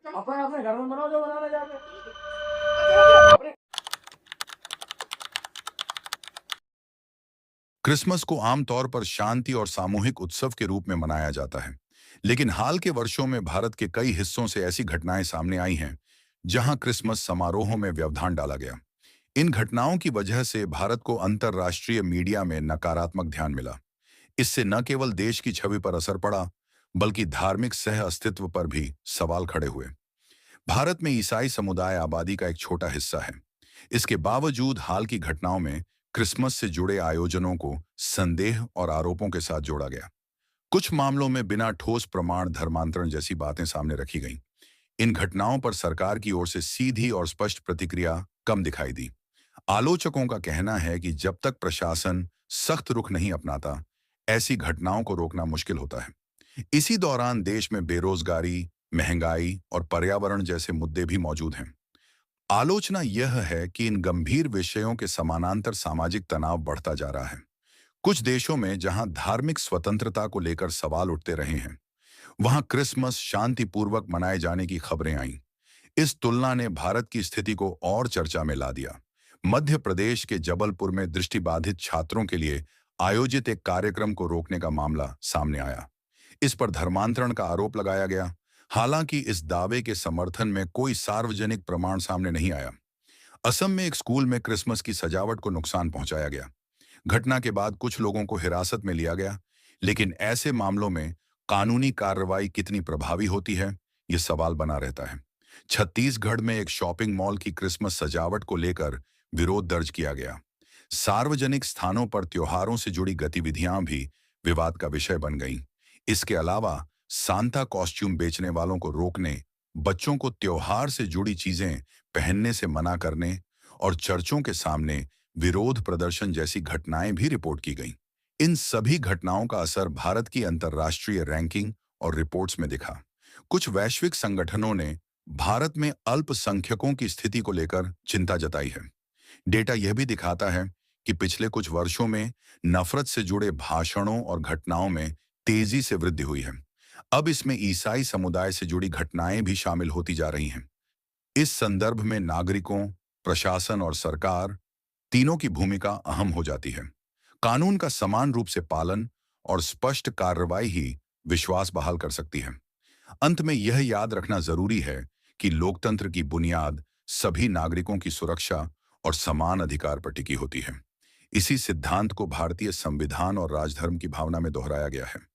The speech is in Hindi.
अपन अपने घर में बनाओ जो बनाना जाके। क्रिसमस को आमतौर पर शांति और सामूहिक उत्सव के रूप में मनाया जाता है, लेकिन हाल के वर्षों में भारत के कई हिस्सों से ऐसी घटनाएं सामने आई हैं, जहां क्रिसमस समारोहों में व्यवधान डाला गया। इन घटनाओं की वजह से भारत को अंतर्राष्ट्रीय मीडिया में नकारात्मक ध्यान मिला। इससे न केवल देश की छवि पर असर पड़ा, बल्कि धार्मिक सह अस्तित्व पर भी सवाल खड़े हुए। भारत में ईसाई समुदाय आबादी का एक छोटा हिस्सा है। इसके बावजूद हाल की घटनाओं में क्रिसमस से जुड़े आयोजनों को संदेह और आरोपों के साथ जोड़ा गया। कुछ मामलों में बिना ठोस प्रमाण धर्मांतरण जैसी बातें सामने रखी गईं। इन घटनाओं पर सरकार की ओर से सीधी और स्पष्ट प्रतिक्रिया कम दिखाई दी। आलोचकों का कहना है कि जब तक प्रशासन सख्त रुख नहीं अपनाता, ऐसी घटनाओं को रोकना मुश्किल होता है। इसी दौरान देश में बेरोजगारी, महंगाई और पर्यावरण जैसे मुद्दे भी मौजूद हैं। आलोचना यह है कि इन गंभीर विषयों के समानांतर सामाजिक तनाव बढ़ता जा रहा है। कुछ देशों में जहां धार्मिक स्वतंत्रता को लेकर सवाल उठते रहे हैं, वहां क्रिसमस शांतिपूर्वक मनाए जाने की खबरें आईं। इस तुलना ने भारत की स्थिति को और चर्चा में ला दिया। मध्य प्रदेश के जबलपुर में दृष्टिबाधित छात्रों के लिए आयोजित एक कार्यक्रम को रोकने का मामला सामने आया। इस पर धर्मांतरण का आरोप लगाया गया। हालांकि इस दावे के समर्थन में कोई सार्वजनिक प्रमाण सामने नहीं आया। असम में एक स्कूल में क्रिसमस की सजावट को नुकसान पहुंचाया गया। घटना के बाद कुछ लोगों को हिरासत में लिया गया, लेकिन ऐसे मामलों में कानूनी कार्रवाई कितनी प्रभावी होती है, ये सवाल बना रहता है। छत्तीसगढ़ में एक शॉपिंग मॉल की क्रिसमस सजावट को लेकर विरोध दर्ज किया गया। सार्वजनिक स्थानों पर त्योहारों से जुड़ी गतिविधियां भी विवाद का विषय बन गईं। इसके अलावा सांता कॉस्ट्यूम बेचने वालों को रोकने, बच्चों को त्योहार से जुड़ी चीजें पहनने से मना करने और चर्चों के सामने विरोध प्रदर्शन जैसी घटनाएं भी रिपोर्ट की गईं। इन सभी घटनाओं का असर भारत की अंतर्राष्ट्रीय रैंकिंग और रिपोर्ट्स में दिखा। कुछ वैश्विक संगठनों ने भारत में अल्पसंख्यकों की स्थिति को लेकर चिंता जताई है। डेटा यह भी दिखाता है कि पिछले कुछ वर्षों में नफरत से जुड़े भाषणों और घटनाओं में तेजी से वृद्धि हुई है। अब इसमें ईसाई समुदाय से जुड़ी घटनाएं भी शामिल होती जा रही हैं। इस संदर्भ में नागरिकों, प्रशासन और सरकार तीनों की भूमिका अहम हो जाती है। कानून का समान रूप से पालन और स्पष्ट कार्रवाई ही विश्वास बहाल कर सकती है। अंत में यह याद रखना जरूरी है कि लोकतंत्र की बुनियाद सभी नागरिकों की सुरक्षा और समान अधिकार पर टिकी होती है। इसी सिद्धांत को भारतीय संविधान और राजधर्म की भावना में दोहराया गया है।